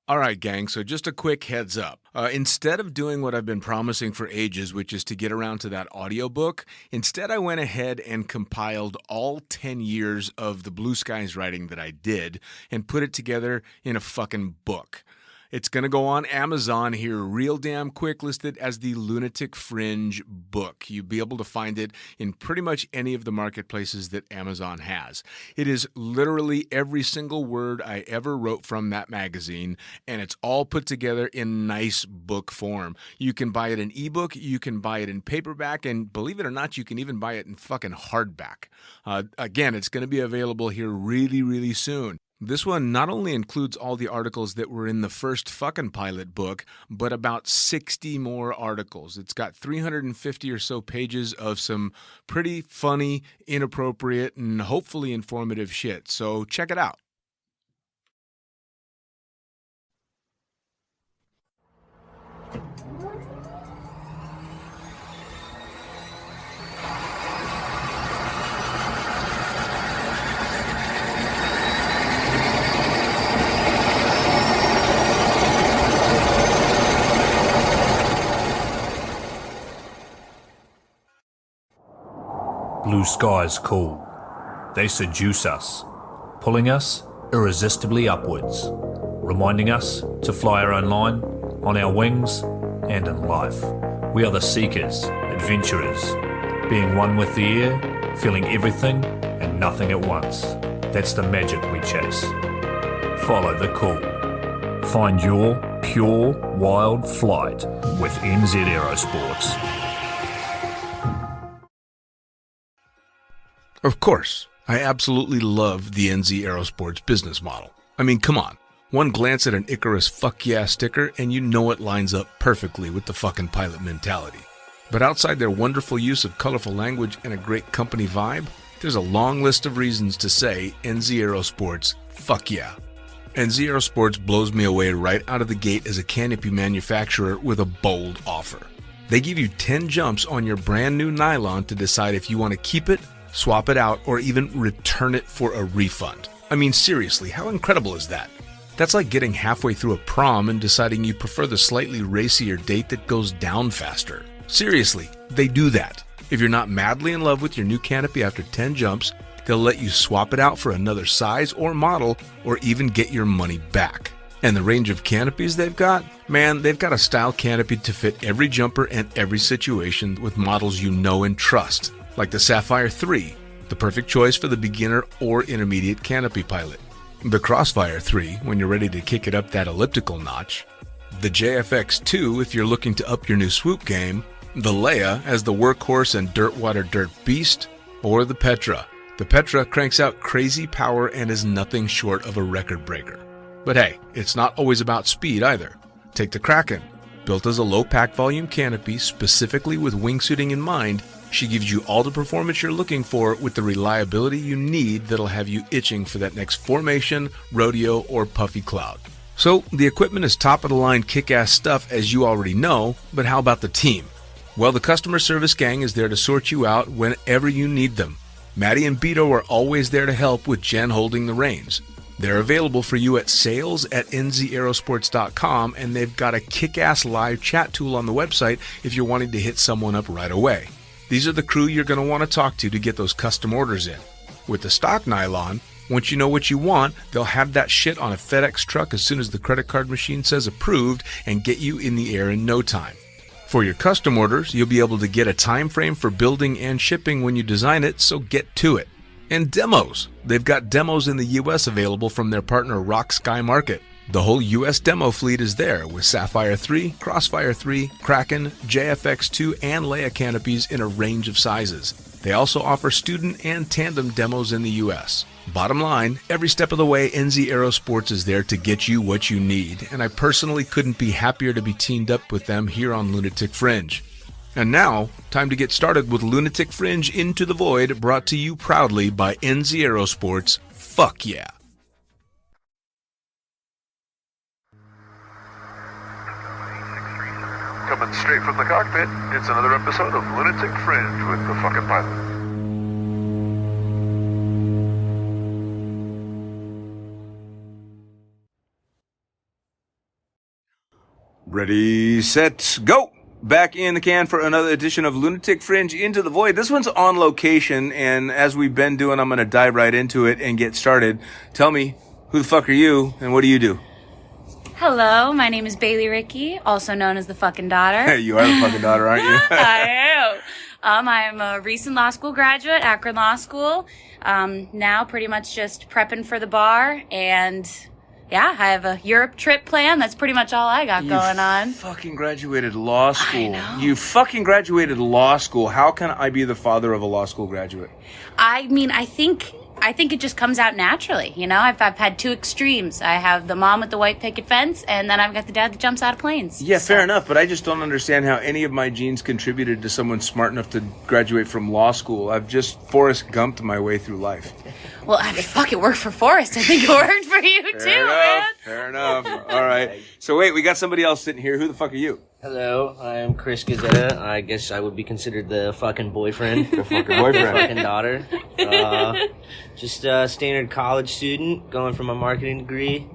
All right, gang, so just a quick heads up. Instead of doing what I've been promising for ages, which is to get around to that audiobook, instead I went ahead and compiled all 10 years of the Blue Skies writing that I did and put it together in a fucking book. It's going to go on Amazon here real damn quick, listed as the Lunatic Fringe book. You'll be able to find it in pretty much any of the marketplaces that Amazon has. It is literally every single word I ever wrote from that magazine, and it's all put together in nice book form. You can buy it in ebook, you can buy it in paperback, and believe it or not, you can even buy it in fucking hardback. Again, it's going to be available here really, really soon. This one not only includes all the articles that were in the first fucking pilot book, but about 60 more articles. It's got 350 or so pages of some pretty funny, inappropriate, and hopefully informative shit. So check it out. Blue skies call. They seduce us, pulling us irresistibly upwards, reminding us to fly our own line, on our wings, and in life. We are the seekers, adventurers, being one with the air, feeling everything and nothing at once. That's the magic we chase. Follow the call. Find your pure, wild flight with NZ Aerosports. Of course, I absolutely love the NZ Aerosports business model. I mean, come on. One glance at an Icarus fuck yeah sticker and you know it lines up perfectly with the fucking pilot mentality. But outside their wonderful use of colorful language and a great company vibe, there's a long list of reasons to say NZ Aerosports fuck yeah. NZ Aerosports blows me away right out of the gate as a canopy manufacturer with a bold offer. They give you 10 jumps on your brand new nylon to decide if you want to keep it, swap it out, or even return it for a refund. I mean, seriously, how incredible is that? That's like getting halfway through a prom and deciding you prefer the slightly racier date that goes down faster. Seriously, they do that. If you're not madly in love with your new canopy after 10 jumps, they'll let you swap it out for another size or model, or even get your money back. And the range of canopies they've got? Man, they've got a style canopy to fit every jumper and every situation with models you know and trust. Like the Sapphire 3, the perfect choice for the beginner or intermediate canopy pilot. The Crossfire 3, when you're ready to kick it up that elliptical notch. The JFX 2, if you're looking to up your new swoop game. The Leia as the workhorse and dirtwater dirt beast. Or the Petra. The Petra cranks out crazy power and is nothing short of a record breaker. But hey, it's not always about speed either. Take the Kraken. Built as a low pack volume canopy specifically with wingsuiting in mind, she gives you all the performance you're looking for with the reliability you need that'll have you itching for that next formation, rodeo, or puffy cloud. So, the equipment is top-of-the-line kick-ass stuff as you already know, but how about the team? Well, the customer service gang is there to sort you out whenever you need them. Maddie and Beto are always there to help with Jen holding the reins. They're available for you at sales@nzaerosports.com, and they've got a kick-ass live chat tool on the website if you're wanting to hit someone up right away. These are the crew you're going to want to talk to get those custom orders in. With the stock nylon, once you know what you want, they'll have that shit on a FedEx truck as soon as the credit card machine says approved and get you in the air in no time. For your custom orders, you'll be able to get a time frame for building and shipping when you design it, so get to it. And demos. They've got demos in the US available from their partner Rock Sky Market. The whole US demo fleet is there with Sapphire 3, Crossfire 3, Kraken, JFX 2, and Leia canopies in a range of sizes. They also offer student and tandem demos in the US. Bottom line, every step of the way, NZ Aerosports is there to get you what you need, and I personally couldn't be happier to be teamed up with them here on Lunatic Fringe. And now, time to get started with Lunatic Fringe Into the Void, brought to you proudly by NZ Aerosports. Fuck yeah! Coming straight from the cockpit, it's another episode of Lunatic Fringe with the fucking pilot. Ready, set, go! Back in the can for another edition of Lunatic Fringe Into the Void. This one's on location, and as we've been doing, I'm going to dive right into it and get started. Tell me, who the fuck are you, and what do you do? Hello, my name is Bailey Ricci, also known as the fucking daughter. Hey, you are the fucking daughter, aren't you? I am. I'm a recent law school graduate, Akron Law School. Now pretty much just prepping for the bar, and yeah, I have a Europe trip planned. That's pretty much all I got going on. You fucking graduated law school. I know. You fucking graduated law school. How can I be the father of a law school graduate? I mean, I think it just comes out naturally. You know, I've had two extremes. I have the mom with the white picket fence, and then I've got the dad that jumps out of planes. Yeah, fair enough, but I just don't understand how any of my genes contributed to someone smart enough to graduate from law school. I've just Forrest Gumped my way through life. Well, I mean, fuck, it worked for Forrest. I think it worked for you too, man. Fair enough. All right. So wait, we got somebody else sitting here. Who the fuck are you? Hello, I'm Chris Gazzetta. I guess I would be considered the fucking boyfriend. The fucking boyfriend. Fucking daughter. Just a standard college student going for my marketing degree.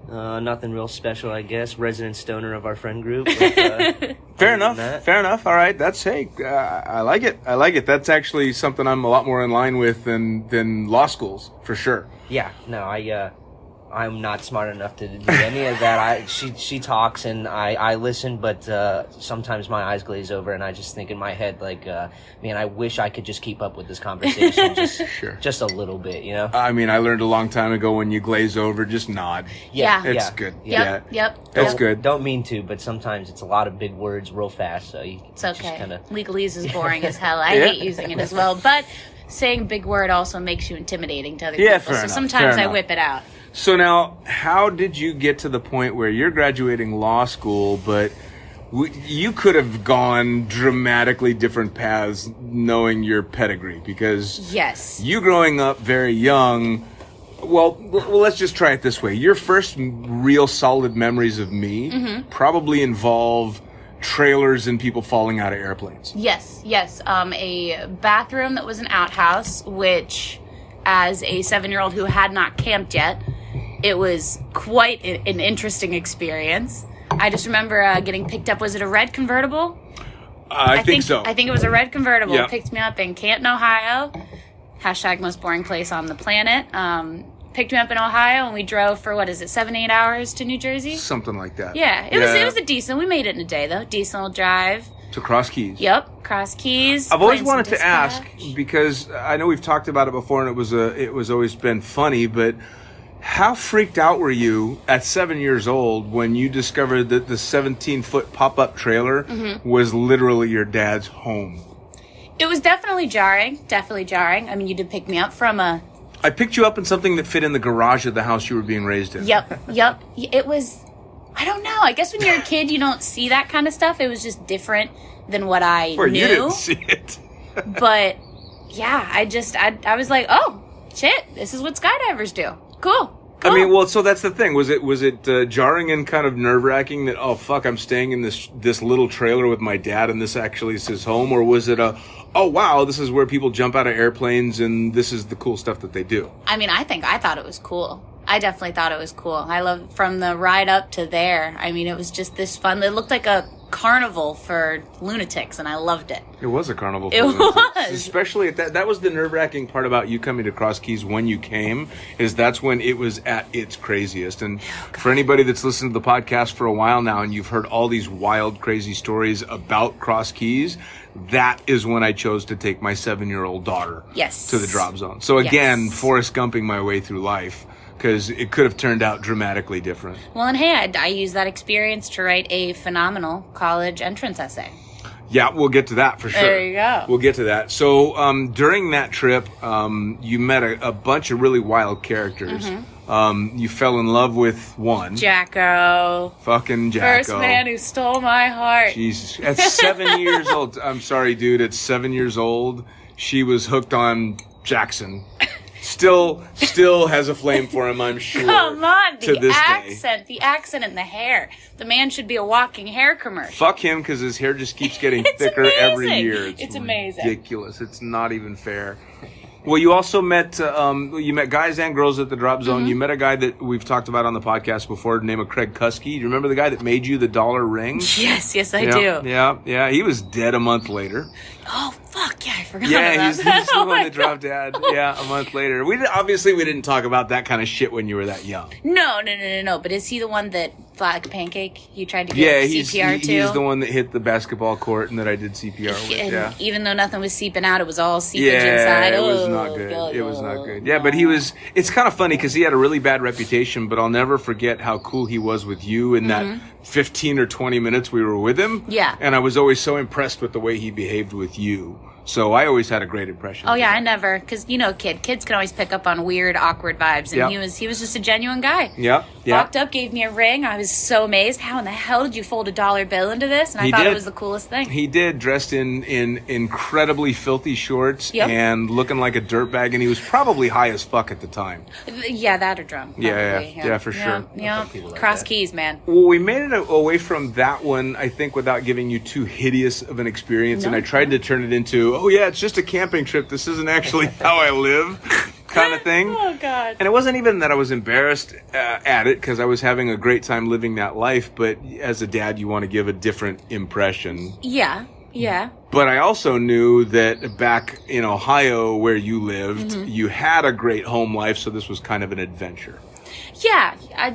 Nothing real special, I guess. Resident stoner of our friend group. But, Fair enough. Fair enough. All right. That's, I like it. I like it. That's actually something I'm a lot more in line with than law schools, for sure. Yeah, no, I'm not smart enough to do any of that. She talks and I listen, but sometimes my eyes glaze over and I just think in my head like, man, I wish I could just keep up with this conversation just a little bit, you know? I mean, I learned a long time ago when you glaze over, just nod. Yeah. It's good. Yep. It's good. Don't mean to, but sometimes it's a lot of big words real fast, so It's okay. just kind of... Legalese is boring as hell. I hate using it as well, but saying big word also makes you intimidating to other people. Fair So enough, sometimes fair I enough. whip it out. So now, how did you get to the point where you're graduating law school, but you could have gone dramatically different paths knowing your pedigree? Because Yes. you growing up very young, well, let's just try it this way. Your first real solid memories of me probably involve trailers and people falling out of airplanes. Yes. A bathroom that was an outhouse, which, as a 7-year-old who had not camped yet, it was quite an interesting experience. I just remember getting picked up. Was it a red convertible? I think so. I think it was a red convertible. Yeah. It picked me up in Canton, Ohio. # most boring place on the planet. Picked me up in Ohio, and we drove for, 7-8 hours to New Jersey? Something like that. Yeah, it was a decent. We made it in a day, though. Decent old drive. To Cross Keys. Yep, Cross Keys. I've always playing some wanted to ask, dispatch. because I know we've talked about it before, and it was always been funny, but how freaked out were you at 7 years old when you discovered that the 17-foot pop-up trailer was literally your dad's home? It was definitely jarring. I mean, you did pick me up from a... I picked you up in something that fit in the garage of the house you were being raised in. Yep. It was... I don't know. I guess when you're a kid, you don't see that kind of stuff. It was just different than what I Or knew. you didn't see it. But, yeah, I was like, oh, shit, this is what skydivers do. Cool. I mean, well, so that's the thing. Was it jarring and kind of nerve-wracking that, oh, fuck, I'm staying in this little trailer with my dad and this actually is his home? Or was it oh, wow, this is where people jump out of airplanes and this is the cool stuff that they do? I mean, I thought it was cool. I definitely thought it was cool. I loved from the ride up to there. I mean, it was just this fun. It looked like a carnival for lunatics, and I loved it. It was a carnival. It was. Especially at that was the nerve-wracking part about you coming to Cross Keys when you came, is that's when it was at its craziest. And for anybody that's listened to the podcast for a while now and you've heard all these wild, crazy stories about Cross Keys, that is when I chose to take my 7-year-old daughter to the drop zone. So again, Forrest Gumping my way through life, because it could have turned out dramatically different. Well, and hey, I used that experience to write a phenomenal college entrance essay. Yeah, we'll get to that for sure. There you go. We'll get to that. So during that trip, you met a bunch of really wild characters. You fell in love with one. Jacko. Fucking Jacko. First man who stole my heart. Jesus. At 7 years old, I'm sorry, dude, at 7 years old, she was hooked on Jackson. Still has a flame for him, I'm sure. Come on, to this the accent and the hair. The man should be a walking hair commercial. Fuck him, because his hair just keeps getting It's thicker amazing. every year. It's amazing. Ridiculous. It's not even fair. Well, you also met guys and girls at the Drop Zone. You met a guy that we've talked about on the podcast before, named Craig Kuski. Do you remember the guy that made you the dollar ring? Yes, I do. Yeah. He was dead a month later. Oh, fuck, yeah, I forgot about that. Yeah, he's the one that dropped dead. Yeah, a month later. We didn't talk about that kind of shit when you were that young. No. But is he the one that flat like a pancake you tried to get CPR to? He's the one that hit the basketball court and that I did CPR with, yeah. Even though nothing was seeping out, it was all seepage inside. It was not good. It was not good. Yeah, but it's kind of funny because he had a really bad reputation, but I'll never forget how cool he was with you in that 15 or 20 minutes we were with him. Yeah. And I was always so impressed with the way he behaved with you. So I always had a great impression. Oh, yeah, I never, because, kids can always pick up on weird, awkward vibes, and he was just a genuine guy. Yeah. Walked up, gave me a ring. I was so amazed. How in the hell did you fold a $1 bill into this? And I thought it was the coolest thing. He did, dressed in incredibly filthy shorts and looking like a dirtbag, and he was probably high as fuck at the time. Yeah, that or drunk. Yeah, for sure. Yeah, cross keys, man. Well, we made it away from that one, I think, without giving you too hideous of an experience, and I tried to turn it into, it's just a camping trip. This isn't actually how I live. Kind of thing. Oh, God. And it wasn't even that I was embarrassed at it because I was having a great time living that life. But as a dad, you want to give a different impression. Yeah. But I also knew that back in Ohio where you lived, you had a great home life. So this was kind of an adventure. Yeah. I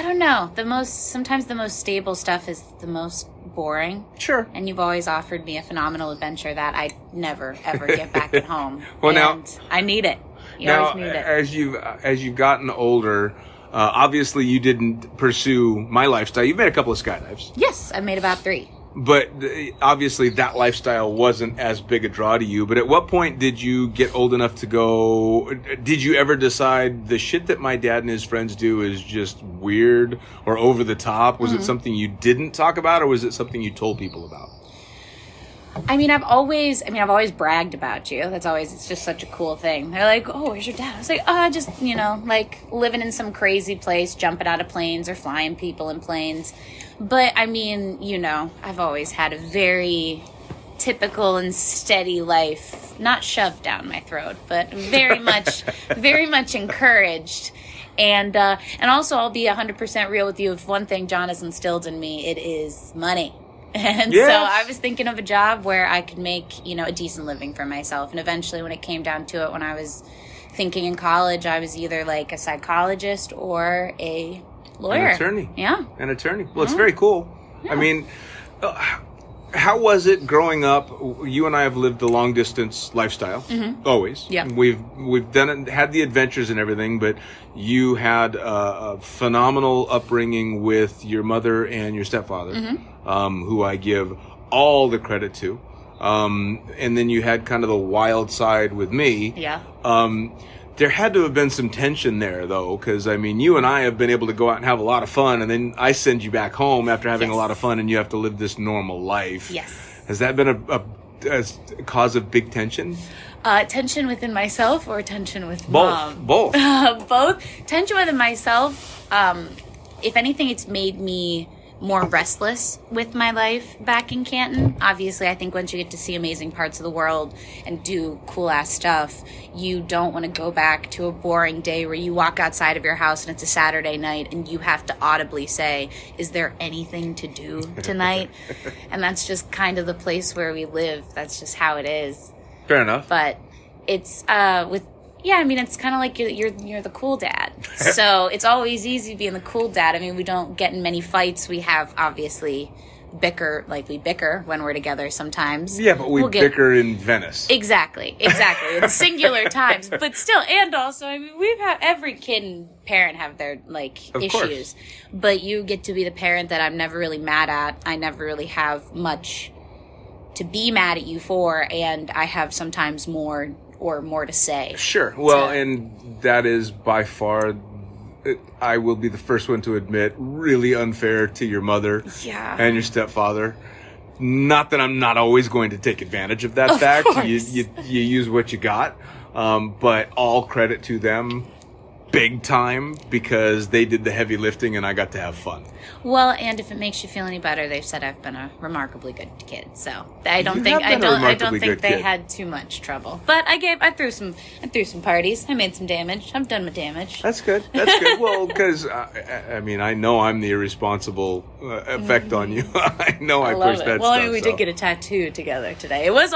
don't know. Sometimes the most stable stuff is the most boring. Sure. And you've always offered me a phenomenal adventure that I never ever get back at home. Well, and I need it. You always need it. As you've gotten older, obviously you didn't pursue my lifestyle. You've made a couple of skydives. Yes, I've made about 3. But obviously that lifestyle wasn't as big a draw to you. But at what point did you get old enough to go? Did you ever decide the shit that my dad and his friends do is just weird or over the top? Was it something you didn't talk about, or was it something you told people about? I've always bragged about you. It's just such a cool thing. They're like, "Oh, where's your dad?" I was like, just, like living in some crazy place, jumping out of planes or flying people in planes. But I've always had a very typical and steady life, not shoved down my throat, but very much encouraged. And also I'll be 100% real with you. If one thing John has instilled in me, it is money. And so I was thinking of a job where I could make, a decent living for myself. And eventually when it came down to it, when I was thinking in college, I was either like a psychologist or a lawyer. An attorney. Yeah. An attorney. Well, it's very cool. Yeah. How was it growing up? You and I have lived a long distance lifestyle, always. Yeah. We've done it, had the adventures and everything, but you had a phenomenal upbringing with your mother and your stepfather, who I give all the credit to. And then you had kind of the wild side with me. Yeah. There had to have been some tension there, though, because, you and I have been able to go out and have a lot of fun, and then I send you back home after having a lot of fun, and you have to live this normal life. Yes. Has that been a cause of big tension? Tension within myself or tension with Both. Mom? Both. Both. Tension within myself. If anything, it's made me more restless with my life back in Canton. Obviously, I think once you get to see amazing parts of the world and do cool ass stuff, you don't want to go back to a boring day where you walk outside of your house and it's a Saturday night and you have to audibly say, is there anything to do tonight? And that's just kind of the place where we live. That's just how it is. Fair enough. But it's it's kind of like you're the cool dad. So it's always easy being the cool dad. We don't get in many fights. We have obviously bicker when we're together sometimes. Yeah, but we bicker in Venice. Exactly. In singular times. But still, and also, we've had every kid and parent have their of issues. Course. But you get to be the parent that I'm never really mad at. I never really have much to be mad at you for, and I have sometimes more to say. Sure. Well, and that is by far, I will be the first one to admit, really unfair to your mother and your stepfather. Not that I'm not always going to take advantage of that fact. You use what you got. But all credit to them big time because they did the heavy lifting and I got to have fun. Well, and if it makes you feel any better, they've said I've been a remarkably good kid. So I don't You think have been a I don't remarkably think good they kid. had too much trouble. But I threw some parties. I made some damage. I've done my damage. That's good. That's good. Well, because I mean, I know I'm the irresponsible effect on you. I know I love pushed it. that Well, stuff. I mean, we did get a tattoo together today. It was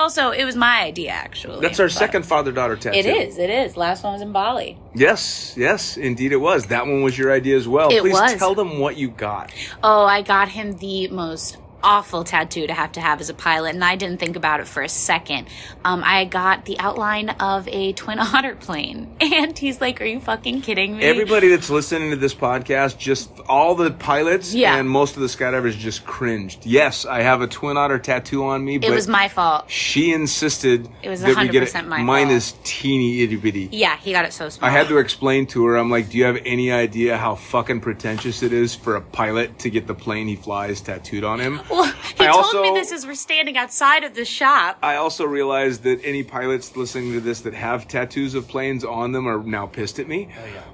my idea actually. That's our but second father-daughter tattoo. It is. Last one was in Bali. Yes, indeed it was. That one was your idea as well. It Please was. tell them what you got. Oh, I got him the most awful tattoo to have as a pilot, and I didn't think about it for a second. I got the outline of a twin otter plane, and he's like, "Are you fucking kidding me?" Everybody that's listening to this podcast, just all the pilots Yeah. and most of the skydivers just cringed. Yes, I have a twin otter tattoo on me, but It was my fault. she insisted It was that we get it. 100% my Mine fault. is teeny itty bitty. Yeah, he got it so small. I had to explain to her, I'm like, do you have any idea how fucking pretentious it is for a pilot to get the plane he flies tattooed on him? Well, he I told also- me this as we're standing outside of the shop. I also realized that any pilots listening to this that have tattoos of planes on them are now pissed at me.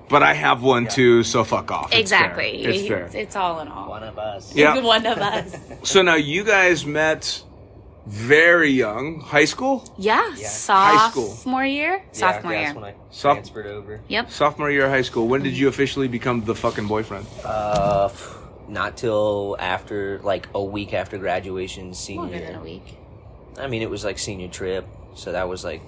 But I have one too, so fuck off. It's Exactly. fair. It's fair. It's all in all. One of us. Yeah. One of us. So now you guys met very young. High school? Yeah. High school. Sophomore year? Sophomore year. That's when I Soph- transferred over. Yep. Sophomore year of high school. When did you officially become the fucking boyfriend? Not till after, like, a week after graduation, senior Longer year. than a week. I mean, it was like senior trip, so that was like,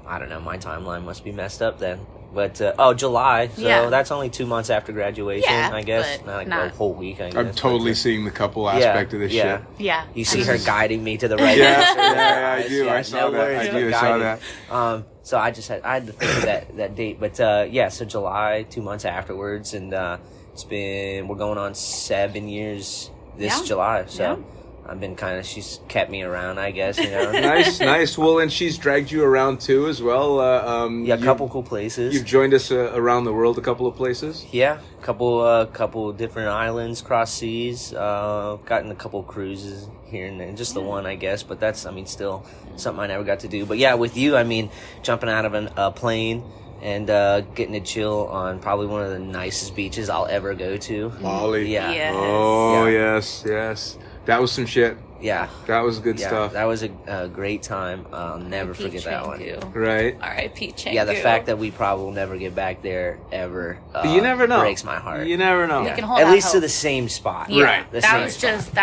I don't know, my timeline must be messed up then. But, July, so Yeah. that's only 2 months after graduation, Yeah, I guess. but Not like not- a whole week, I guess. I'm totally but, seeing the couple aspect of this yeah. shit. Yeah. You see her guiding me to the right Yeah, answer. yeah, I do. I saw no that. worries, I but do. I saw guiding. that. So I had to think of that date. But, so July, 2 months afterwards, and, we're going on 7 years this Yeah. July, so. Yeah. I've been she's kept me around, I guess, you know. Nice. Well, and she's dragged you around too as well. Yeah, a couple cool places. You've joined us around the world a couple of places. Yeah, couple different islands, cross seas. Gotten a couple cruises here and there, just the one, I guess. But that's, still something I never got to do. But yeah, with you, jumping out of a plane and getting to chill on probably one of the nicest beaches I'll ever go to. Bali. Yeah. Yes. Oh, Yeah. yes. That was some shit. Yeah. That was good Yeah, stuff. that was a great time. I'll never forget that one. Right? R.I.P. Chingu. Yeah, the fact that we probably will never get back there ever. You never know. Breaks my heart. You never know. We can hold At that least to hope. the same spot. Yeah, Right. The that same was spot.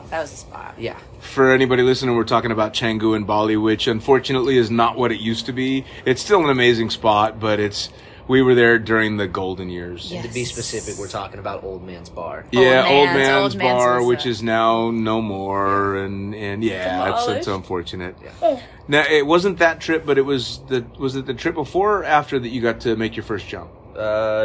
that was a spot. Yeah. For anybody listening, we're talking about Canggu and Bali, which unfortunately is not what it used to be. It's still an amazing spot, but we were there during the golden years. Yeah. To be specific, we're talking about Old Man's Bar. Yeah, Old Old Man's Man's Bar, was, which is now no more, and yeah, it's Demolished. unfortunate. Now, it wasn't that trip, but was it the trip before or after that you got to make your first jump?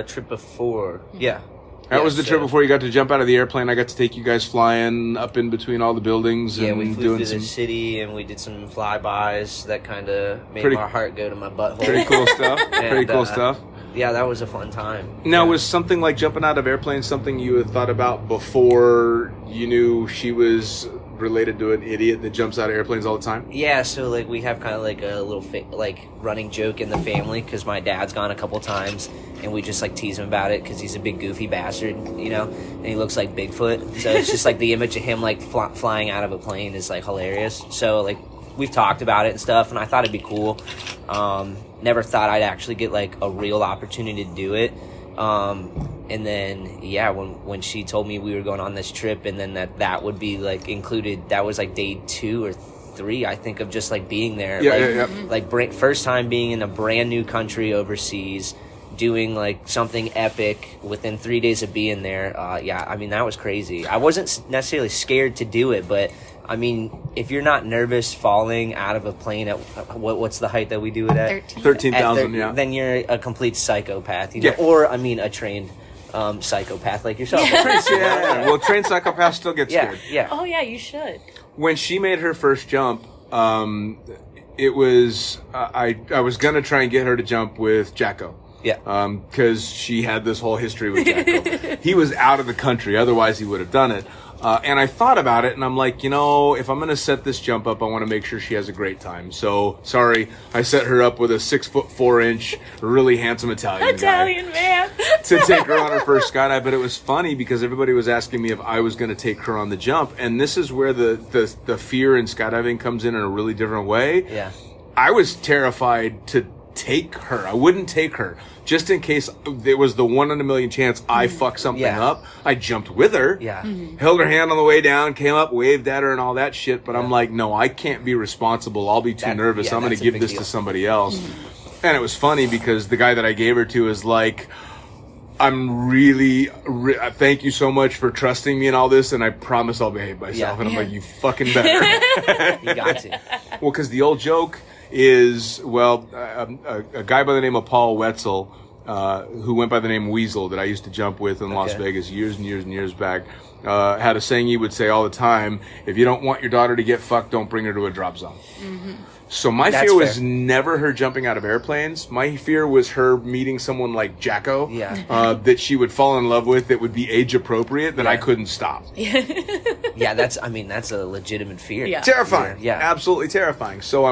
Trip before. Yeah. That was the trip before you got to jump out of the airplane. I got to take you guys flying up in between all the buildings Yeah, and we flew doing through some the city and we did some flybys that kind of made Pretty- my heart go to my butthole. pretty cool stuff. Pretty cool stuff. Yeah, that was a fun time. Now, yeah. was something like jumping out of airplanes something you had thought about before you knew she was related to an idiot that jumps out of airplanes all the time? Yeah, so like we have kind of like a little running joke in the family because my dad's gone a couple times and we just like tease him about it because he's a big goofy bastard, you know, and he looks like Bigfoot. So it's just like the image of him like flying out of a plane is like hilarious. So like we've talked about it and stuff, and I thought it'd be cool. Never thought I'd actually get like a real opportunity to do it. And then, yeah, when she told me we were going on this trip and then that would be like included, that was like day 2 or 3, I think, of just like being there. Yeah. Like first time being in a brand new country overseas, doing like something epic within 3 days of being there. That was crazy. I wasn't necessarily scared to do it, but I mean, if you're not nervous falling out of a plane at what's the height that we do it at? 13,000, yeah. Then you're a complete psychopath, you know? Yeah. Or a trained psychopath like yourself. Yeah. Well, trained psychopath still gets Yeah, scared. yeah. Oh yeah, you should. When she made her first jump, it was I was gonna try and get her to jump with Jacko. Yeah. Because she had this whole history with Jacko. He was out of the country, otherwise he would have done it. And I thought about it, and I'm like, if I'm going to set this jump up, I want to make sure she has a great time. So, sorry, I set her up with a 6'4", really handsome Italian man. to take her on her first skydive. But it was funny because everybody was asking me if I was going to take her on the jump, and this is where the fear in skydiving comes in a really different way. Yeah. I was terrified to take her. I wouldn't take her just in case there was the 1 in a million chance I fuck something up. I jumped with her, held her hand on the way down, came up, waved at her and all that shit. But I'm like, no, I can't be responsible. I'll be too nervous. I'm going to give this to somebody else. And it was funny because the guy that I gave her to is like, I'm really, thank you so much for trusting me and all this, and I promise I'll behave myself. Yeah. And I'm like, you fucking better. You got to. Well, because the old joke is, a guy by the name of Paul Wetzel, who went by the name Weasel, that I used to jump with in Las Vegas years and years and years back, had a saying he would say all the time: if you don't want your daughter to get fucked, don't bring her to a drop zone. So my fear was never her jumping out of airplanes. My fear was her meeting someone like Jacko, that she would fall in love with, that would be age appropriate, that I couldn't stop. Yeah, that's a legitimate fear. Yeah. Terrifying. Yeah. Absolutely terrifying. So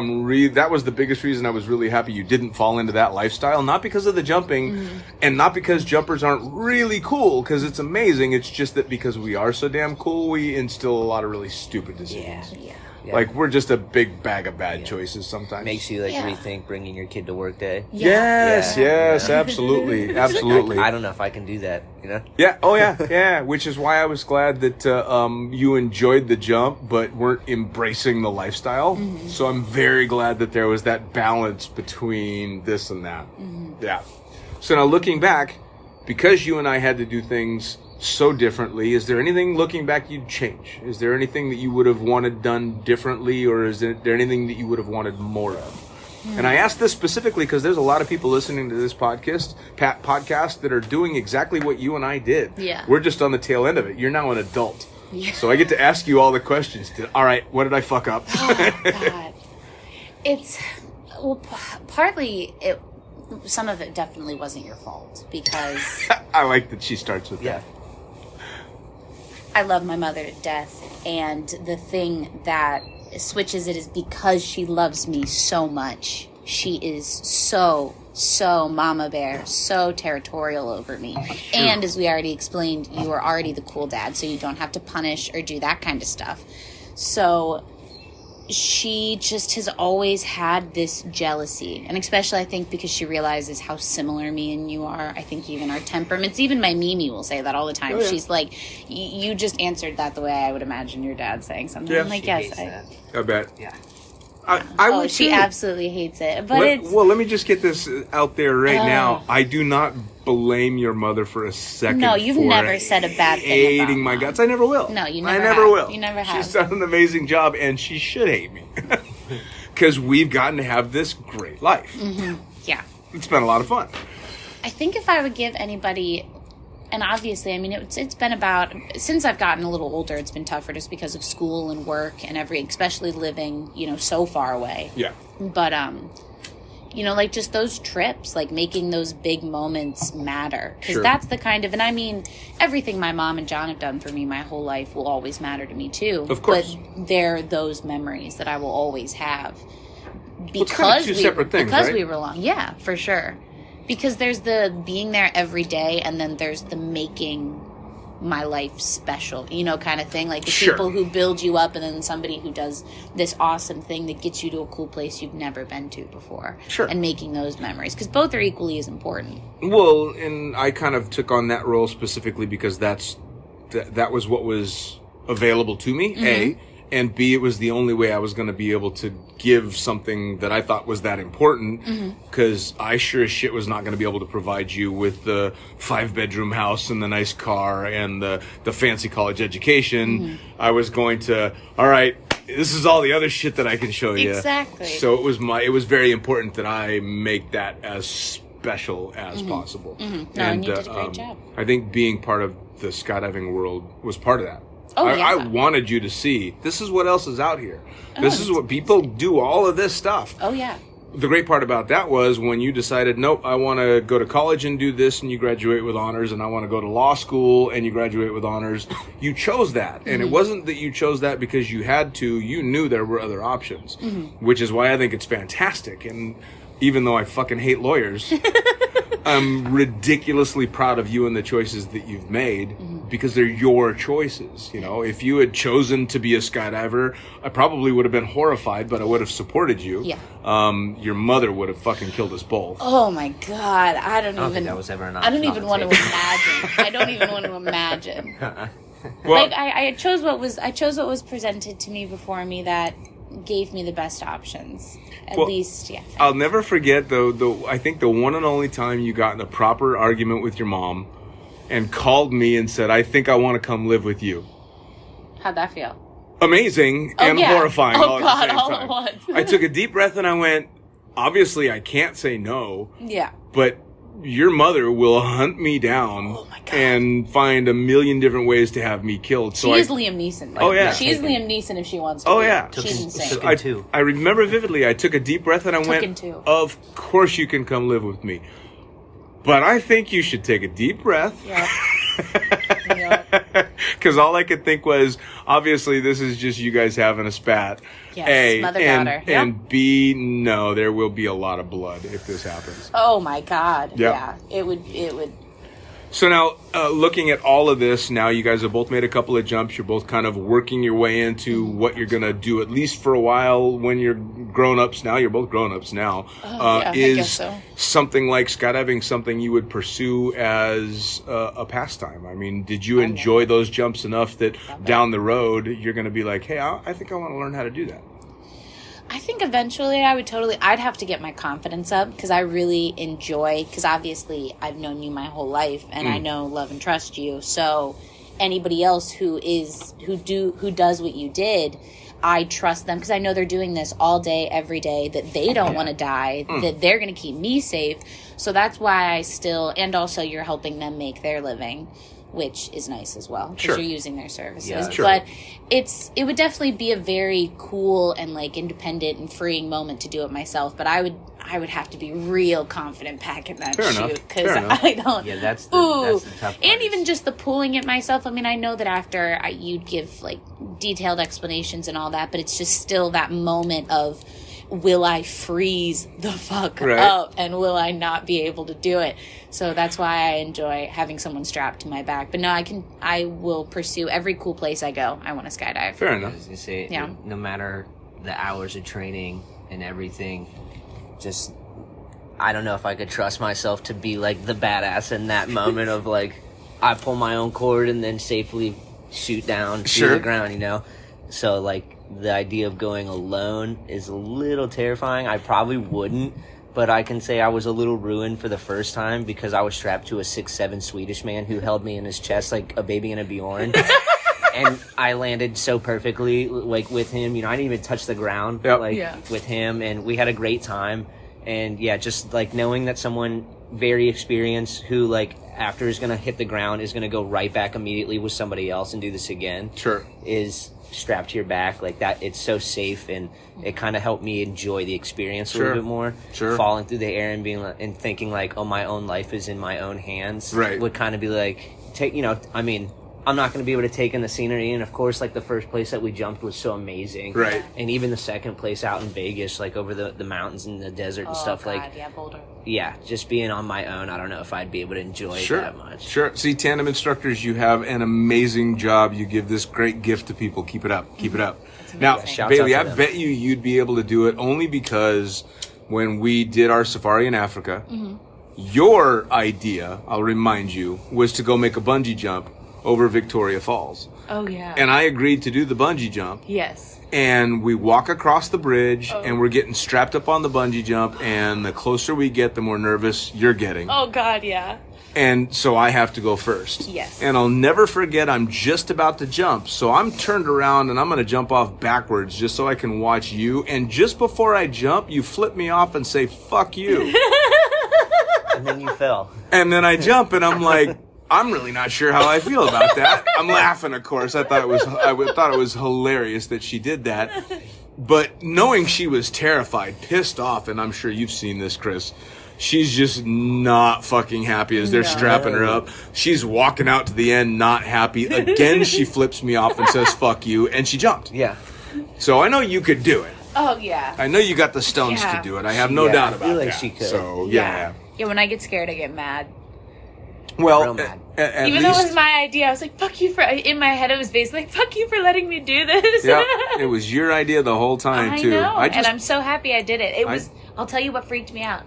that was the biggest reason I was really happy you didn't fall into that lifestyle. Not because of the jumping, and not because jumpers aren't really cool, because it's amazing. It's just that because we are so damn cool, we instill a lot of really stupid decisions. Yeah. Like, we're just a big bag of bad choices sometimes. Makes you rethink bringing your kid to work day. Yes, absolutely. I don't know if I can do that, Yeah, yeah. Which is why I was glad that you enjoyed the jump, but weren't embracing the lifestyle. So I'm very glad that there was that balance between this and that. Yeah. So now looking back, because you and I had to do things so differently, is there anything looking back you'd change? Is there anything that you would have wanted done differently, or is there anything that you would have wanted more of? And I ask this specifically because there's a lot of people listening to this podcast that are doing exactly what you and I did. Yeah. We're just on the tail end of it. You're now an adult. Yeah. So I get to ask you all the questions. All right, what did I fuck up? Oh, God. Partly some of it definitely wasn't your fault, because I like that she starts with that. I love my mother to death, and the thing that switches it is because she loves me so much. She is so mama bear, so territorial over me. And as we already explained, you are already the cool dad, so you don't have to punish or do that kind of stuff. So she just has always had this jealousy, and especially I think because she realizes how similar me and you are. I think even our temperaments, even my Mimi will say that all the time. Oh, yeah. She's like, you just answered that the way I would imagine your dad saying something. Yeah. I'm like, yes, I bet. Yeah. I would she too. absolutely hates it. But let me just get this out there right now. I do not blame your mother for a second. No, you've never said a bad thing hating about my Mom. guts. I never will. No, you never I never have. will. You never have. She's done an amazing job, and she should hate me. Because we've gotten to have this great life. Mm-hmm. Yeah. It's been a lot of fun. I think if I would give anybody... And obviously, I mean, it's been about, since I've gotten a little older, it's been tougher just because of school and work and especially living, so far away. Yeah. But, like just those trips, like making those big moments matter. Because that's the kind of, and I mean, everything my mom and John have done for me my whole life will always matter to me too. Of course. But they're those memories that I will always have. It's kind of two separate things, because right? we were long. Yeah, for sure. Because there's the being there every day, and then there's the making my life special, kind of thing. Like the people who build you up, and then somebody who does this awesome thing that gets you to a cool place you've never been to before. Sure. And making those memories. Because both are equally as important. Well, and I kind of took on that role specifically because that was what was available to me, A. And B, it was the only way I was going to be able to give something that I thought was that important, because I sure as shit was not going to be able to provide you with the 5-bedroom house and the nice car and the fancy college education. I was going to, all right, this is all the other shit that I can show you. Exactly. So it was very important that I make that as special as possible. No, and you did a great job. I think being part of the skydiving world was part of that. Oh, I wanted you to see, this is what else is out here. This is what people do, all of this stuff. Oh, yeah. the great part about that was when you decided, nope, I want to go to college and do this, and you graduate with honors, and I want to go to law school and you graduate with honors, you chose that. And it wasn't that you chose that because you had to. You knew there were other options, which is why I think it's fantastic. And even though I fucking hate lawyers, I'm ridiculously proud of you and the choices that you've made because they're your choices. You know, if you had chosen to be a skydiver, I probably would have been horrified, but I would have supported you. Yeah. Your mother would have fucking killed us both. Oh my God. I don't even think that was ever an I option don't on even the want to table. imagine. I don't even want to imagine. Well, Like I chose what was presented to me before me that gave me the best options. At least, yeah. I'll never forget I think the one and only time you got in a proper argument with your mom and called me and said, I think I want to come live with you. How'd that feel? Amazing and horrifying all at the same all time. at once. I took a deep breath and I went, obviously I can't say no, Yeah. but your mother will hunt me down and find a million different ways to have me killed. So She is Liam Neeson. Like, Oh, yeah. She is Liam Neeson if she wants to. Oh, be. yeah. She's insane. I remember vividly, I took a deep breath and I went, two. of course you can come live with me. But I think you should take a deep breath. Yeah. Yeah. Because all I could think was, obviously, this is just you guys having a spat. Yes, A, mother-daughter. Yep. and B, no, there will be a lot of blood if this happens. Oh my God. Yep. Yeah. It would. So now, looking at all of this, now you guys have both made a couple of jumps. You're both kind of working your way into what you're going to do, at least for a while when you're grown-ups now. You're both grown-ups now. I is guess so. something like skydiving something you would pursue as a pastime? I mean, did you enjoy those jumps enough that down the road you're going to be like, hey, I think I want to learn how to do that? I think eventually I'd have to get my confidence up because I really enjoy, because obviously I've known you my whole life and I know, love, and trust you. So anybody else who does what you did, I trust them because I know they're doing this all day, every day, that they don't want to die, that they're going to keep me safe. So that's why I still, and also you're helping them make their living, which is nice as well because you're using their services. Yeah, sure. But it would definitely be a very cool and like independent and freeing moment to do it myself. But I would have to be real confident packing that Fair enough. chute because Fair enough. I don't. Yeah, that's the tough part. And even just the pulling it myself. I mean, I know that after you'd give like detailed explanations and all that, but it's just still that moment of, will I freeze the fuck up and will I not be able to do it? So that's why I enjoy having someone strapped to my back. But no, I will pursue every cool place I go. I want to skydive. Fair I enough. was gonna say, Yeah. no matter the hours of training and everything, just I don't know if I could trust myself to be like the badass in that moment of like I pull my own cord and then safely shoot down to the ground, you know? So like the idea of going alone is a little terrifying. I probably wouldn't, but I can say I was a little ruined for the first time because I was strapped to a 6'7" Swedish man who held me in his chest like a baby in a Bjorn. And I landed so perfectly, like, with him. You know, I didn't even touch the ground, with him, and we had a great time. And, yeah, just, like, knowing that someone very experienced who, like, after is going to hit the ground is going to go right back immediately with somebody else and do this again is strapped to your back. Like, that, it's so safe, and it kind of helped me enjoy the experience a little bit more. Falling through the air and being like, and thinking, like, oh, my own life is in my own hands. Would kind of be like, I'm not going to be able to take in the scenery, and of course, like, the first place that we jumped was so amazing. And even the second place out in Vegas, like, over the mountains and the desert and stuff, like, Boulder. yeah, just being on my own, I don't know if I'd be able to enjoy it that much. See, tandem instructors, you have an amazing job. You give this great gift to people. Keep it up. Keep it up. Now, Bailey, I bet you'd be able to do it only because when we did our safari in Africa, your idea, I'll remind you, was to go make a bungee jump over Victoria Falls. Oh, yeah. And I agreed to do the bungee jump. Yes. And we walk across the bridge, and we're getting strapped up on the bungee jump, and the closer we get, the more nervous you're getting. Oh, God, yeah. And so I have to go first. Yes. And I'll never forget, I'm just about to jump. So I'm turned around, and I'm going to jump off backwards just so I can watch you. And just before I jump, you flip me off and say, fuck you. And then you fell. And then I jump, and I'm like, I'm really not sure how I feel about that. I'm laughing, of course. I thought it was hilarious that she did that. But knowing she was terrified, pissed off, and I'm sure you've seen this, Chris, she's just not fucking happy as they're strapping her up. She's walking out to the end, not happy. Again, she flips me off and says, fuck you, and she jumped. Yeah. So I know you could do it. Oh, yeah. I know you got the stones to do it. I have no doubt about I feel like that. she could. So, yeah. Yeah, when I get scared, I get mad. Well, Real mad. Even though it was my idea, I was like, fuck you for... In my head, it was basically like, fuck you for letting me do this. Yeah, it was your idea the whole time, too. I know, and I'm so happy I did it. I'll tell you what freaked me out.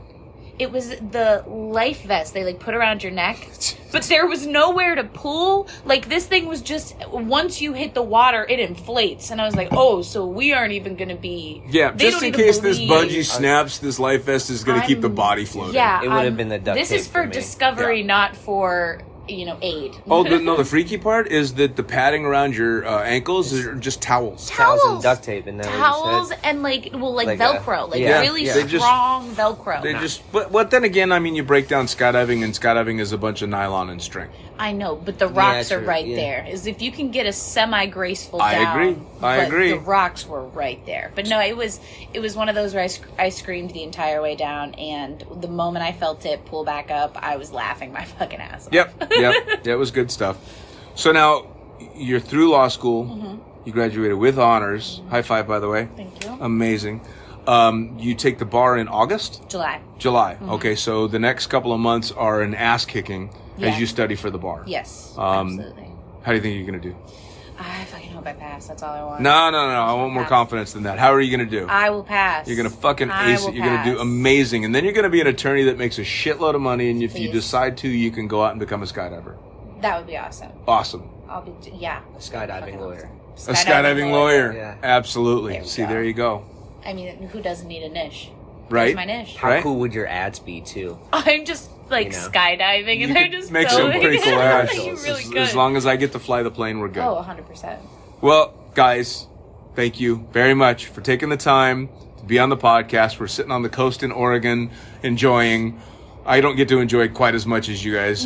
It was the life vest they, like, put around your neck. But there was nowhere to pull. Like, this thing was just... Once you hit the water, it inflates. And I was like, oh, so we aren't even going to be... Yeah, just in case this bungee snaps, this life vest is going to keep the body floating. Yeah, It would have been the duct This tape is for me. discovery, not for... aid. Oh, the freaky part is that the padding around your ankles are just towels. Towels and duct tape, and towels and like Velcro, really They just- strong Velcro. They but then again, I mean, you break down skydiving, and skydiving is a bunch of nylon and string. I know, but the rocks are true, right yeah. there. Is if you can get a semi-graceful I down. agree. I but agree. The rocks were right there. But no, it was one of those where I screamed the entire way down, and the moment I felt it pull back up, I was laughing my fucking ass off. Yep. It was good stuff. So now you're through law school. Mm-hmm. You graduated with honors. Mm-hmm. High five, by the way. Thank you. Amazing. You take the bar in August? July. Mm-hmm. Okay, so the next couple of months are an ass kicking as you study for the bar. Yes, How absolutely. do you think you're going to do? I fucking hope I pass. That's all I want. No. I want more confidence than that. How are you going to do? I will pass. You're going to fucking ace it. You're going to do amazing. And then you're going to be an attorney that makes a shitload of money. And if you decide to, you can go out and become a skydiver. That would be awesome. Awesome. I'll be, a skydiving lawyer. A skydiving lawyer. Yeah. Absolutely. There we go. There you go. I mean, who doesn't need a niche? Right? That's my niche. How cool would your ads be, too? I'm just skydiving, and they're just make some filming. pretty cool ads. You really could. As long as I get to fly the plane, we're good. Oh, 100%. Well, guys, thank you very much for taking the time to be on the podcast. We're sitting on the coast in Oregon, enjoying. I don't get to enjoy quite as much as you guys,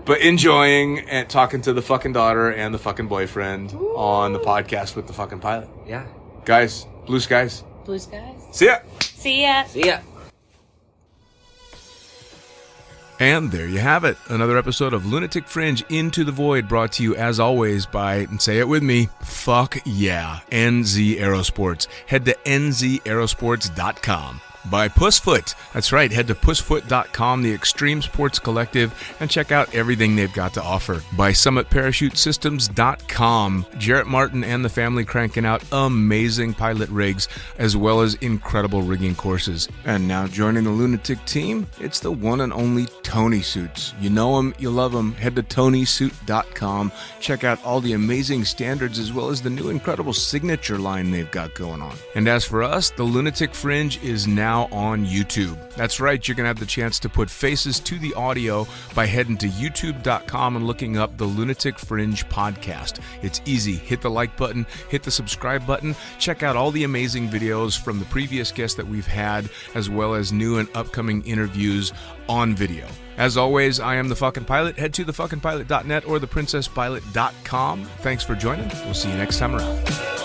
but enjoying and talking to the fucking daughter and the fucking boyfriend on the podcast with the fucking pilot. Yeah. Guys, blue skies. Blue skies. See ya. See ya. See ya. And there you have it. Another episode of Lunatic Fringe Into the Void, brought to you as always by, and say it with me, fuck yeah, NZ Aerosports. Head to nzaerosports.com. By Pussfoot. That's right, head to pussfoot.com, the extreme sports collective, and check out everything they've got to offer. By summitparachutesystems.com. Jarrett Martin and the family cranking out amazing pilot rigs, as well as incredible rigging courses. And now joining the Lunatic team, it's the one and only Tony Suits. You know him, you love him. Head to tonysuit.com. Check out all the amazing standards, as well as the new incredible signature line they've got going on. And as for us, the Lunatic Fringe is now on YouTube. That's right, you're going to have the chance to put faces to the audio by heading to youtube.com and looking up the Lunatic Fringe podcast. It's easy. Hit the like button, hit the subscribe button, check out all the amazing videos from the previous guests that we've had, as well as new and upcoming interviews on video. As always, I am the fucking pilot. Head to thefuckingpilot.net or theprincesspilot.com. Thanks for joining. We'll see you next time around.